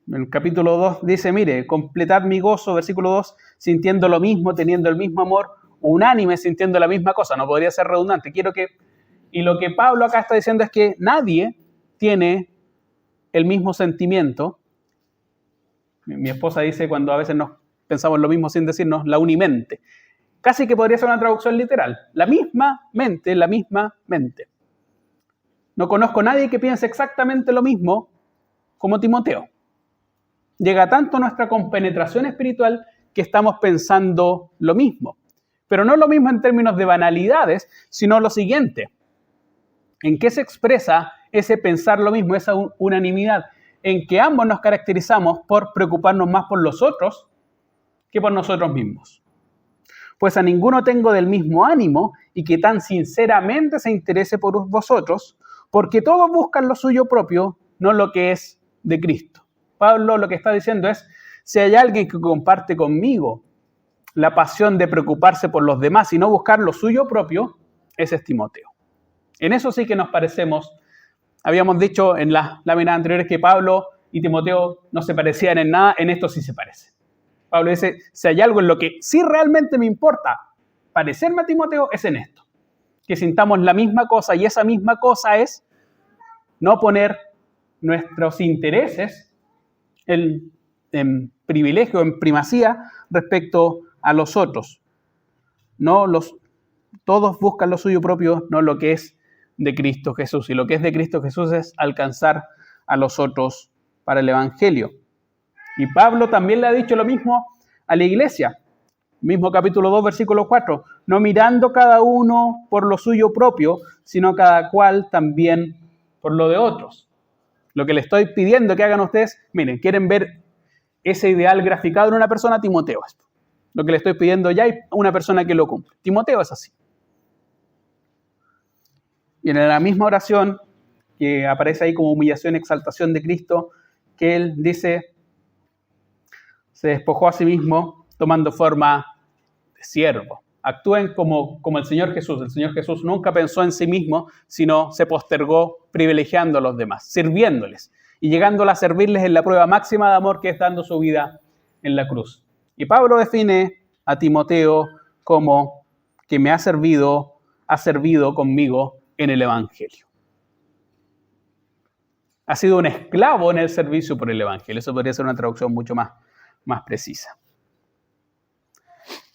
En el capítulo 2 dice, mire, completad mi gozo, versículo 2, sintiendo lo mismo, teniendo el mismo amor, unánime, sintiendo la misma cosa. No podría ser redundante. Y lo que Pablo acá está diciendo es que nadie tiene el mismo sentimiento. Mi esposa dice cuando a veces nos pensamos lo mismo sin decirnos, la unimente. Casi que podría ser una traducción literal. La misma mente, la misma mente. No conozco a nadie que piense exactamente lo mismo como Timoteo. Llega tanto nuestra compenetración espiritual que estamos pensando lo mismo. Pero no lo mismo en términos de banalidades, sino lo siguiente. ¿En qué se expresa ese pensar lo mismo, esa unanimidad? En que ambos nos caracterizamos por preocuparnos más por los otros que por nosotros mismos. Pues a ninguno tengo del mismo ánimo y que tan sinceramente se interese por vosotros, porque todos buscan lo suyo propio, no lo que es de Cristo. Pablo lo que está diciendo es, si hay alguien que comparte conmigo la pasión de preocuparse por los demás y no buscar lo suyo propio, ese es Timoteo. En eso sí que nos parecemos. Habíamos dicho en las láminas anteriores que Pablo y Timoteo no se parecían en nada, en esto sí se parecen. Pablo dice, si hay algo en lo que sí realmente me importa parecerme a Timoteo, es en esto. Que sintamos la misma cosa, y esa misma cosa es no poner nuestros intereses en privilegio, en primacía respecto a los otros. Todos buscan lo suyo propio, no lo que es de Cristo Jesús. Y lo que es de Cristo Jesús es alcanzar a los otros para el Evangelio. Y Pablo también le ha dicho lo mismo a la iglesia. Mismo capítulo 2, versículo 4. No mirando cada uno por lo suyo propio, sino cada cual también por lo de otros. Lo que le estoy pidiendo que hagan ustedes, miren, quieren ver ese ideal graficado en una persona, Timoteo. Lo que le estoy pidiendo ya hay una persona que lo cumple. Timoteo es así. Y en la misma oración, que aparece ahí como humillación, exaltación de Cristo, que él dice, se despojó a sí mismo tomando forma de siervo. Actúen como el Señor Jesús. El Señor Jesús nunca pensó en sí mismo, sino se postergó privilegiando a los demás, sirviéndoles y llegándola a servirles en la prueba máxima de amor que es dando su vida en la cruz. Y Pablo define a Timoteo como que me ha servido conmigo en el Evangelio. Ha sido un esclavo en el servicio por el Evangelio. Eso podría ser una traducción mucho más precisa.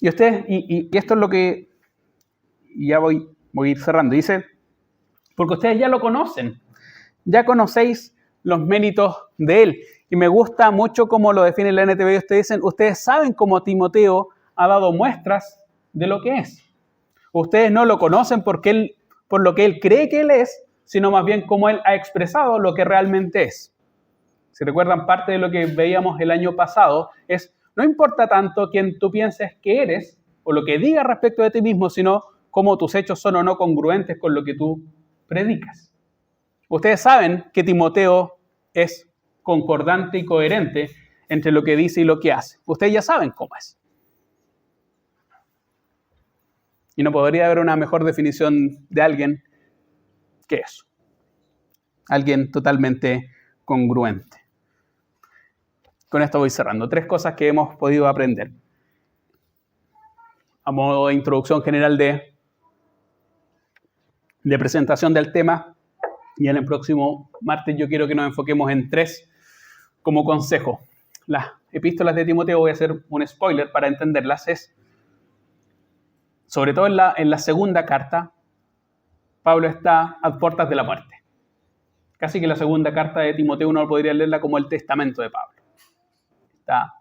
Y ustedes, y esto es lo que ya voy a ir cerrando. Dice, porque ustedes ya lo conocen, ya conocéis los méritos de él. Y me gusta mucho cómo lo define la NTV. Ustedes dicen, ustedes saben cómo Timoteo ha dado muestras de lo que es. Ustedes no lo conocen por lo que él cree que él es, sino más bien cómo él ha expresado lo que realmente es. Si recuerdan, parte de lo que veíamos el año pasado es, no importa tanto quién tú pienses que eres o lo que digas respecto de ti mismo, sino cómo tus hechos son o no congruentes con lo que tú predicas. Ustedes saben que Timoteo es concordante y coherente entre lo que dice y lo que hace. Ustedes ya saben cómo es. Y no podría haber una mejor definición de alguien que eso. Alguien totalmente congruente. Con esto voy cerrando. 3 cosas que hemos podido aprender. A modo de introducción general de presentación del tema. Y en el próximo martes yo quiero que nos enfoquemos en 3 como consejo. Las epístolas de Timoteo, voy a hacer un spoiler para entenderlas, es, sobre todo en la segunda carta, Pablo está a puertas de la muerte. Casi que la segunda carta de Timoteo uno podría leerla como el testamento de Pablo. Está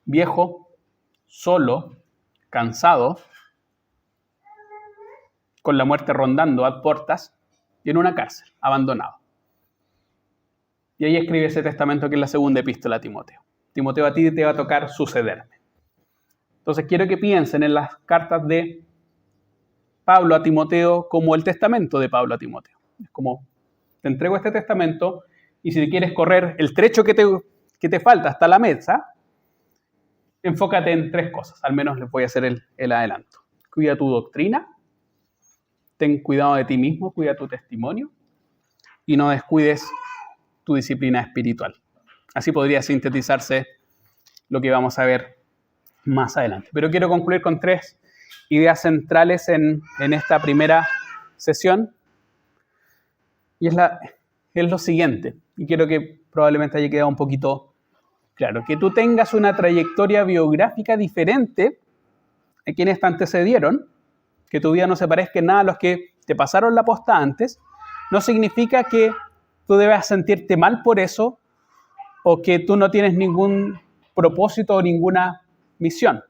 viejo, solo, cansado, con la muerte rondando a puertas y en una cárcel, abandonado. Y ahí escribe ese testamento que es la segunda epístola a Timoteo. Timoteo, a ti te va a tocar sucederme. Entonces quiero que piensen en las cartas de Pablo a Timoteo como el testamento de Pablo a Timoteo. Es como, te entrego este testamento y si quieres correr el trecho que te falta hasta la mesa, enfócate en 3 cosas. Al menos les voy a hacer el adelanto. Cuida tu doctrina, ten cuidado de ti mismo, cuida tu testimonio y no descuides tu disciplina espiritual. Así podría sintetizarse lo que vamos a ver más adelante. Pero quiero concluir con 3 ideas centrales en esta primera sesión. Y es es lo siguiente, y quiero que probablemente haya quedado un poquito claro, que tú tengas una trayectoria biográfica diferente a quienes te antecedieron, que tu vida no se parezca en nada a los que te pasaron la posta antes, no significa que tú debas sentirte mal por eso o que tú no tienes ningún propósito o ninguna misión.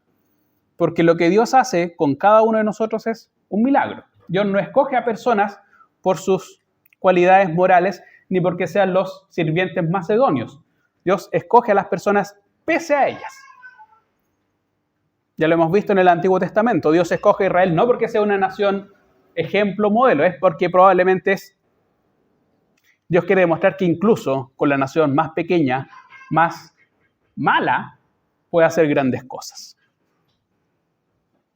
Porque lo que Dios hace con cada uno de nosotros es un milagro. Dios no escoge a personas por sus cualidades morales ni porque sean los sirvientes más idóneos. Dios escoge a las personas pese a ellas. Ya lo hemos visto en el Antiguo Testamento. Dios escoge a Israel no porque sea una nación ejemplo, modelo, es porque probablemente Dios quiere demostrar que incluso con la nación más pequeña, más mala, puede hacer grandes cosas.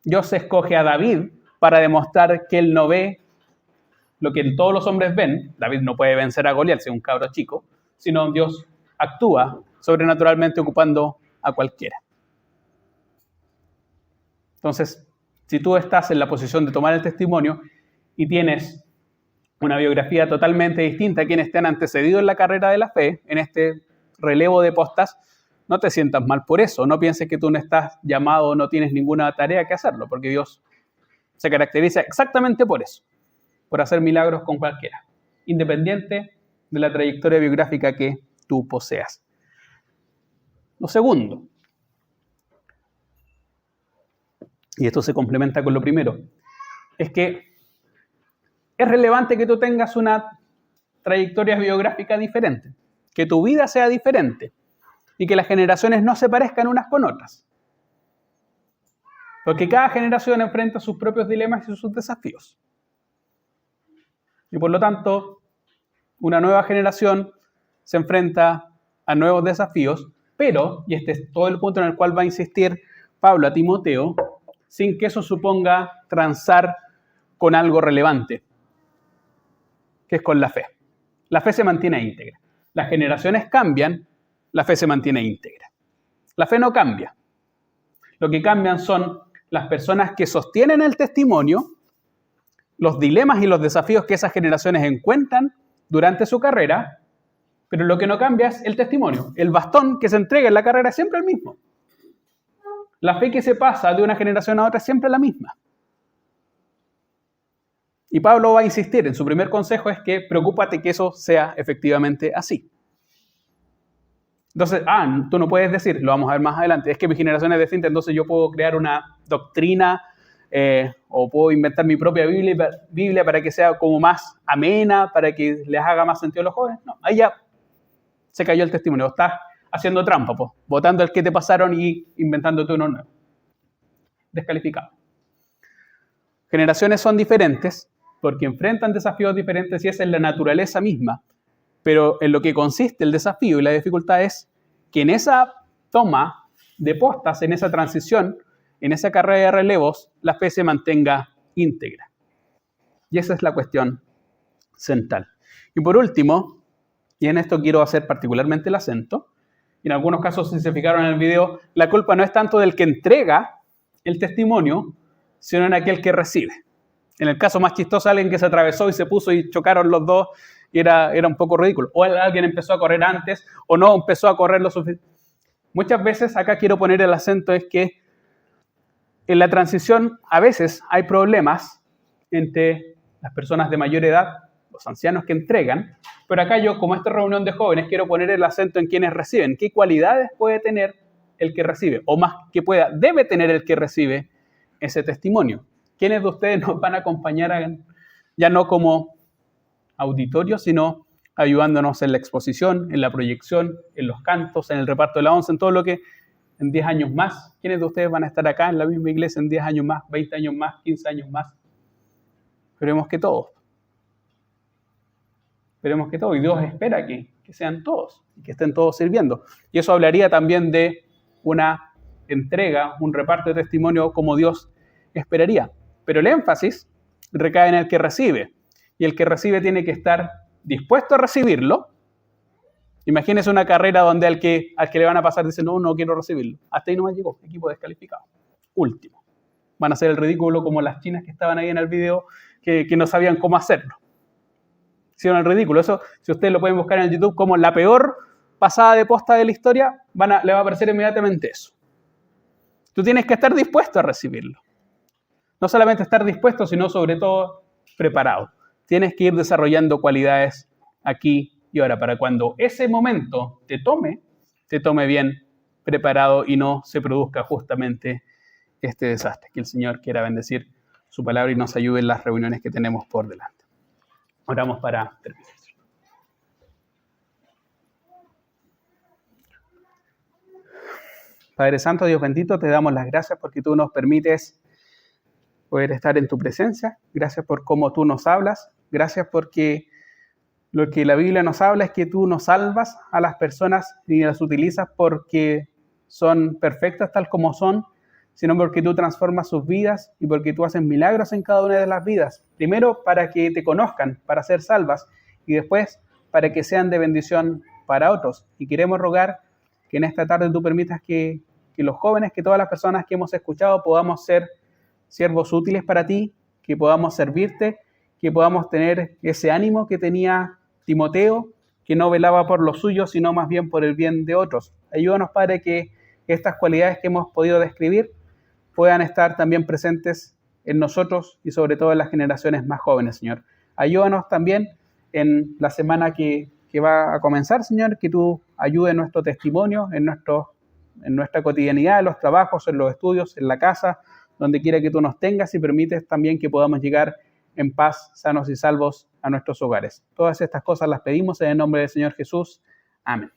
Dios escoge a David para demostrar que él no ve lo que todos los hombres ven. David no puede vencer a Goliat, si es un cabro chico, sino Dios actúa sobrenaturalmente ocupando a cualquiera. Entonces, si tú estás en la posición de tomar el testimonio y tienes una biografía totalmente distinta a quienes te han antecedido en la carrera de la fe, en este relevo de postas, no te sientas mal por eso. No pienses que tú no estás llamado o no tienes ninguna tarea que hacerlo, porque Dios se caracteriza exactamente por eso, por hacer milagros con cualquiera, independiente de la trayectoria biográfica que tú poseas. Lo segundo, y esto se complementa con lo primero, es que es relevante que tú tengas una trayectoria biográfica diferente, que tu vida sea diferente y que las generaciones no se parezcan unas con otras. Porque cada generación enfrenta sus propios dilemas y sus desafíos. Y por lo tanto, una nueva generación se enfrenta a nuevos desafíos, pero, y este es todo el punto en el cual va a insistir Pablo a Timoteo, sin que eso suponga transar con algo relevante, que es con la fe. La fe se mantiene íntegra. Las generaciones cambian, la fe se mantiene íntegra. La fe no cambia. Lo que cambian son las personas que sostienen el testimonio, los dilemas y los desafíos que esas generaciones encuentran durante su carrera, pero lo que no cambia es el testimonio. El bastón que se entrega en la carrera es siempre el mismo. La fe que se pasa de una generación a otra es siempre la misma. Y Pablo va a insistir en su primer consejo es que preocúpate que eso sea efectivamente así. Entonces, tú no puedes decir, lo vamos a ver más adelante, es que mi generación es distinta, entonces yo puedo crear una doctrina o puedo inventar mi propia Biblia para que sea como más amena, para que les haga más sentido a los jóvenes. No, ahí ya se cayó el testimonio. Estás haciendo trampa, votando el que te pasaron y inventándote uno nuevo. Descalificado. Generaciones son diferentes porque enfrentan desafíos diferentes y esa es la naturaleza misma. Pero en lo que consiste el desafío y la dificultad es que en esa toma de postas, en esa transición, en esa carrera de relevos, la fe se mantenga íntegra. Y esa es la cuestión central. Y por último, y en esto quiero hacer particularmente el acento, y en algunos casos, si se fijaron en el video, la culpa no es tanto del que entrega el testimonio, sino en aquel que recibe. En el caso más chistoso, alguien que se atravesó y se puso y chocaron los dos, y era un poco ridículo. O alguien empezó a correr antes, o no empezó a correr lo suficiente. Muchas veces, acá quiero poner el acento, es que en la transición a veces hay problemas entre las personas de mayor edad, los ancianos que entregan, pero acá yo, como esta reunión de jóvenes, quiero poner el acento en quienes reciben. ¿Qué cualidades puede tener el que recibe? O más que debe tener el que recibe ese testimonio. ¿Quiénes de ustedes nos van a acompañar ya no como auditorio, sino ayudándonos en la exposición, en la proyección, en los cantos, en el reparto de la once, en todo lo que en 10 años más? ¿Quiénes de ustedes van a estar acá en la misma iglesia en 10 años más, 20 años más, 15 años más? Esperemos que todos. Esperemos que todos. Y Dios espera que sean todos y que estén todos sirviendo. Y eso hablaría también de una entrega, un reparto de testimonio como Dios esperaría. Pero el énfasis recae en el que recibe. Y el que recibe tiene que estar dispuesto a recibirlo. Imagínese una carrera donde al que le van a pasar dice, no quiero recibirlo. Hasta ahí no me llegó, equipo descalificado. Último. Van a hacer el ridículo como las chinas que estaban ahí en el video que no sabían cómo hacerlo. hicieron el ridículo. Eso, si ustedes lo pueden buscar en el YouTube como la peor pasada de posta de la historia, le va a aparecer inmediatamente eso. Tú tienes que estar dispuesto a recibirlo. No solamente estar dispuesto, sino sobre todo preparado. Tienes que ir desarrollando cualidades aquí y ahora para cuando ese momento te tome bien preparado y no se produzca justamente este desastre. Que el Señor quiera bendecir su palabra y nos ayude en las reuniones que tenemos por delante. Oramos para terminar. Padre Santo, Dios bendito, te damos las gracias porque tú nos permites poder estar en tu presencia. Gracias por cómo tú nos hablas. Gracias porque lo que la Biblia nos habla es que tú nos salvas a las personas y las utilizas porque son perfectas tal como son, sino porque tú transformas sus vidas y porque tú haces milagros en cada una de las vidas. Primero, para que te conozcan, para ser salvas, y después, para que sean de bendición para otros. Y queremos rogar que en esta tarde tú permitas que los jóvenes, que todas las personas que hemos escuchado podamos ser siervos útiles para ti, que podamos servirte, que podamos tener ese ánimo que tenía Timoteo, que no velaba por lo suyo, sino más bien por el bien de otros. Ayúdanos, Padre, que estas cualidades que hemos podido describir puedan estar también presentes en nosotros y sobre todo en las generaciones más jóvenes, Señor. Ayúdanos también en la semana que va a comenzar, Señor, que tú ayudes en nuestro testimonio, en nuestra cotidianidad, en los trabajos, en los estudios, en la casa, donde quiera que tú nos tengas y permites también que podamos llegar en paz, sanos y salvos a nuestros hogares. Todas estas cosas las pedimos en el nombre del Señor Jesús. Amén.